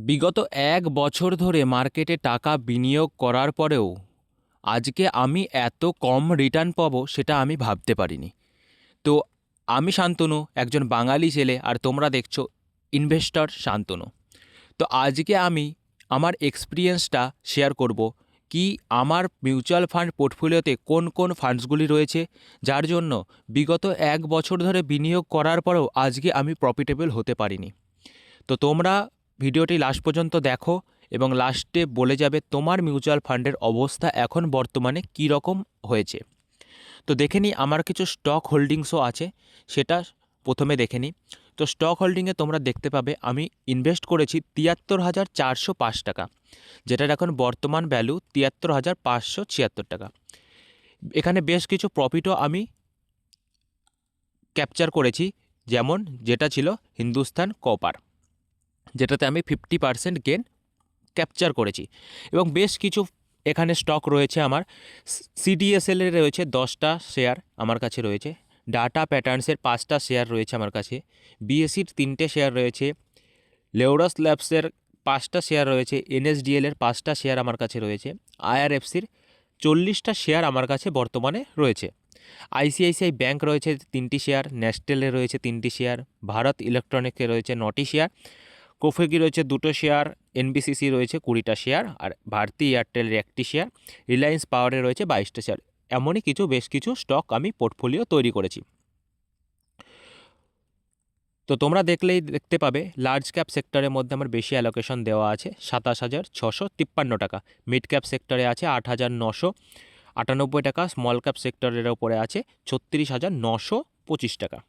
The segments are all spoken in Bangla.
বিগত ১ বছর ধরে মার্কেটে টাকা বিনিয়োগ করার পরেও আজকে আমি এত কম রিটার্ন পাবো সেটা আমি ভাবতে পারিনি। তো আমি শান্তনু, একজন বাঙালি ছেলে, আর তোমরা দেখছো ইনভেস্টর শান্তনু। তো আজকে আমি আমার এক্সপিরিয়েন্সটা শেয়ার করব কি আমার মিউচুয়াল ফান্ড পোর্টফোলিওতে কোন কোন ফান্ডসগুলি রয়েছে, যার জন্য বিগত ১ বছর ধরে বিনিয়োগ করার পরেও আজকে আমি প্রফিটেবল হতে পারিনি। তো তোমরা ভিডিওটি লাস্ট পর্যন্ত দেখো এবং লাস্টে বলে যাবে তোমার মিউচুয়াল ফান্ডের অবস্থা এখন বর্তমানে কী রকম হয়েছে। তো দেখে নিই, আমার কিছু স্টক হোল্ডিংসও আছে, সেটা প্রথমে দেখে নিই। তো স্টক হোল্ডিংয়ে তোমরা দেখতে পাবে আমি ইনভেস্ট করেছি ৭৩,৪০৫ টাকা, যেটার এখন বর্তমান ভ্যালু ৭৩,৫৭৬ টাকা। এখানে বেশ কিছু প্রফিটও আমি ক্যাপচার করেছি, যেমন যেটা ছিল হিন্দুস্তান কপার, যেটাতে আমি 50% গেন ক্যাপচার করেছি। এবং বেশ কিছু এখানে স্টক রয়েছে আমার। সিডিএসএলের রয়েছে 10টা শেয়ার আমার কাছে রয়েছে, ডাটা প্যাটার্নসের 5টা শেয়ার রয়েছে আমার কাছে, বিএসসির 3টে শেয়ার রয়েছে, লেউরাস ল্যাবসের 5টা শেয়ার রয়েছে, এনএসডিএলের 5টা শেয়ার আমার কাছে রয়েছে, আইআরএফসির 40টা শেয়ার আমার কাছে বর্তমানে রয়েছে, আইসিআইসিআই ব্যাংক রয়েছে 3টি শেয়ার, নেস্টেলে রয়েছে 3টি শেয়ার, ভারত ইলেকট্রনিক্সে রয়েছে 9টি শেয়ার, কোফেগি রয়েছে 2টো শেয়ার, এনবিসিসি রয়েছে 20টা শেয়ার, আর ভারতী এয়ারটেলের 1টি শেয়ার, রিলায়েন্স পাওয়ারে রয়েছে 22টা শেয়ার। এমনই বেশ কিছু স্টক আমি পোর্টফোলিও তৈরি করেছি। তো তোমরা দেখলেই দেখতে পাবে লার্জ ক্যাপ সেক্টরের মধ্যে আমার বেশি অ্যালোকেশন দেওয়া আছে ২৭,৬৫৩ টাকা, মিড ক্যাপ সেক্টরে আছে ৮,৯৯৮ টাকা, স্মল ক্যাপ সেক্টরের ওপরে আছে ৩৬,৯২৫ টাকা।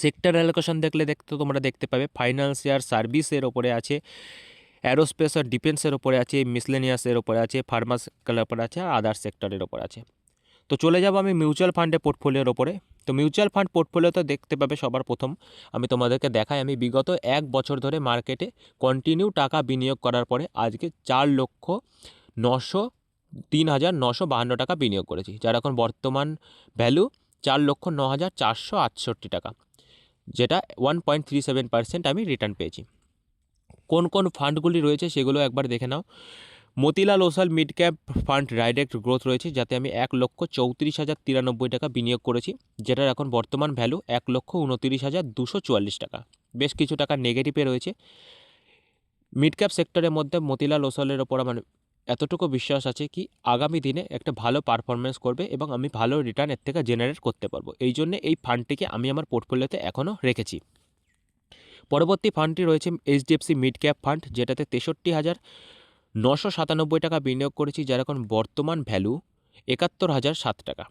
সেক্টর অ্যালোকেশন তোমরা দেখতে পাবে ফাইন্যান্সিয়াল সার্ভিসের ওপরে আছে, অ্যারোস্পেস আর ডিফেন্সের ওপরে আছে, মিসলেনিয়াসের ওপরে আছে, ফার্মাসিউটিক্যালের ওপরে আছে, আর আদার সেক্টরের ওপর আছে। তো চলে যাব আমি মিউচুয়াল ফান্ডের পোর্টফোলিওর ওপরে। তো মিউচুয়াল ফান্ড পোর্টফোলিওতে দেখতে পাবে সবার প্রথম আমি তোমাদেরকে দেখাই আমি বিগত 1 বছর ধরে মার্কেটে কন্টিনিউ টাকা বিনিয়োগ করার পরে আজকে 4,03,952 টাকা বিনিয়োগ করেছি, যার এখন বর্তমান ভ্যালু 4,09,468 টাকা, যেটা 1.37% আমি রিটার্ন পেয়েছি। কোন কোন ফান্ডগুলি রয়েছে সেগুলো একবার দেখে নাও। Motilal Oswal mid cap fund direct growth রয়েছে, যাতে আমি 1,34,093 টাকা বিনিয়োগ করেছি, যেটার এখন বর্তমান ভ্যালু 1,29,244 টাকা। বেশ কিছু টাকা নেগেটিভে রয়েছে। মিড ক্যাপ সেক্টরের মধ্যে মতিলাল ওসালের ওপর আমার এতটুকু বিশ্বাস আছে কি আগামী দিনে একটা ভালো পারফরমেন্স করবে এবং আমি ভালো রিটার্ন এর থেকে জেনারেট করতে পারবো, এই জন্য এই ফান্ডটিকে আমি আমার পোর্টফোলিওতে এখনও রেখেছি। পরবর্তী ফান্ডটি রয়েছে এইচডিএফসি মিড ক্যাপ ফান্ড, যেটাতে 63,997 টাকা বিনিয়োগ করেছি, যার এখন বর্তমান ভ্যালু 71,007 টাকা।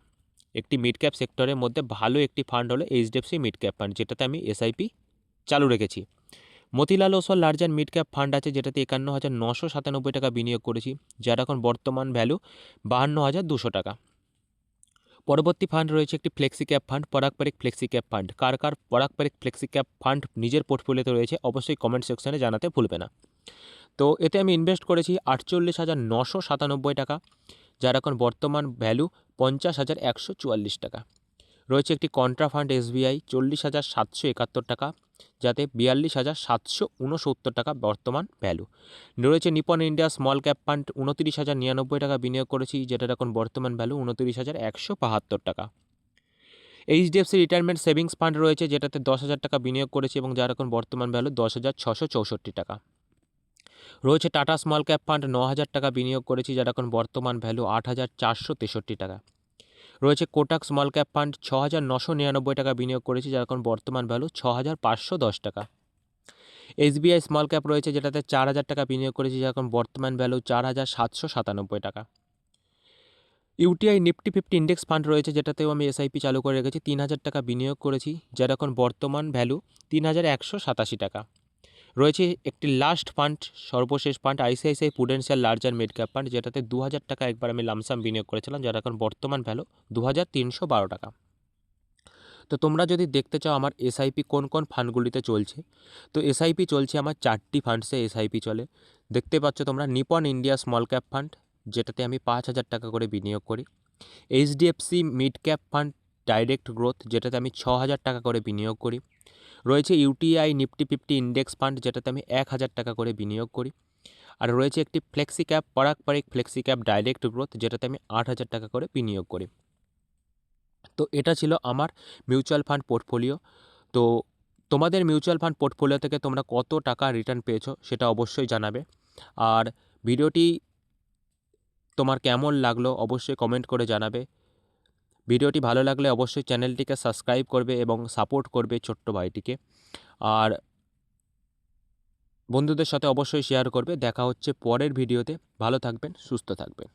একটি মিড ক্যাপ সেক্টরের মধ্যে ভালো একটি ফান্ড হলো এইচডিএফসি মিড ক্যাপ ফান্ড, যেটাতে আমি এসআইপি চালু রেখেছি। Motilal Oswal larger mid cap fund আছে, যেটাতে 51,997 টাকা বিনিয়োগ করেছি, যার এখন বর্তমান ভ্যালু 52,200 টাকা। পরবর্তী ফান্ড রয়েছে একটি ফ্লেক্সি ক্যাপ ফান্ড, পরাগ পারিক ফ্লেক্সি ক্যাপ ফান্ড। কার কার পরাগ পারিক ফ্লেক্সি ক্যাপ ফান্ড নিজের পোর্টফোলিওতে রয়েছে অবশ্যই কমেন্ট সেকশনে জানাতে ভুলবে না। তো এতে আমি ইনভেস্ট করেছি 48,997 টাকা, যার এখন বর্তমান ভ্যালু 50,144 টাকা। রয়েছে একটি কন্ট্রা ফান্ড এসবিআই 40,771 টাকা, যাতে 42,769 টাকা বর্তমান ভ্যালু। রয়েছে Nipon India small cap fund 29,099 টাকা বিনিয়োগ করেছি, যেটার এখন বর্তমান ভ্যালু 29,172 টাকা। এইচডিএফসি রিটায়ারমেন্ট সেভিংস ফান্ড রয়েছে, যেটাতে 10,000 টাকা বিনিয়োগ করেছি এবং যার এখন বর্তমান ভ্যালু 10,664 টাকা। রয়েছে টাটা স্মল ক্যাপ ফান্ড 9,000 টাকা বিনিয়োগ করেছি, যার এখন বর্তমান ভ্যালু 8,463 টাকা। রয়েছে কোটাক স্মল ক্যাপ ফান্ড 6,999 টাকা বিনিয়োগ করেছি, যার এখন বর্তমান ভ্যালু 6,510 টাকা। এসবিআই স্মল ক্যাপ রয়েছে, যেটাতে 4,000 টাকা বিনিয়োগ করেছি, যার এখন বর্তমান ভ্যালু 4,797 টাকা। ইউটিআই নিফটি 50 ইন্ডেক্স ফান্ড রয়েছে, যেটাতেও আমি এসআইপি চালু করে রেখেছি, 3,000 টাকা বিনিয়োগ করেছি, যার এখন বর্তমান ভ্যালু 3,187 টাকা। রয়েছে একটি লাস্ট ফান্ড, সর্বশেষ fund ICICI Prudential larger mid cap fund, যেটাতে 2,000 টাকা একবার আমি লামসাম বিনিয়োগ করেছিলাম, যার এখন বর্তমান ভ্যালু 2,312 টাকা। তো তোমরা যদি দেখতে চাও আমার এসআইপি কোন কোন ফান্ডগুলিতে চলছে, তো এসআইপি চলছে আমার 4টি ফান্ডসে এসআইপি চলে। দেখতে পাচ্ছ তোমরা Nipon India small cap fund, যেটাতে আমি 5,000 টাকা করে বিনিয়োগ করি। HDFC mid cap fund direct growth, যেটাতে আমি 6,000 টাকা করে বিনিয়োগ করি। রয়েছে ইউটিআই নিফটি 50 ইন্ডেক্স ফান্ড, যেটাতে আমি 1000 টাকা করে বিনিয়োগ করি। আর রয়েছে একটি flexi cap Parag flexi cap direct growth, যেটাতে আমি 8000 টাকা করে বিনিয়োগ করি। তো এটা ছিল আমার মিউচুয়াল ফান্ড পোর্টফোলিও। তো তোমাদের মিউচুয়াল ফান্ড পোর্টফোলিও থেকে তোমরা কত টাকা রিটার্ন পেয়েছো সেটা অবশ্যই জানাবে। আর ভিডিওটি তোমার কেমন লাগলো অবশ্যই কমেন্ট করে জানাবে। ভিডিওটি ভালো লাগলে অবশ্যই চ্যানেলটিকে সাবস্ক্রাইব করবে এবং সাপোর্ট করবে ছোট্ট ভাইটিকে। আর বন্ধুদের সাথে অবশ্যই শেয়ার করবে। দেখা হচ্ছে পরের ভিডিওতে। ভালো থাকবেন, সুস্থ থাকবেন।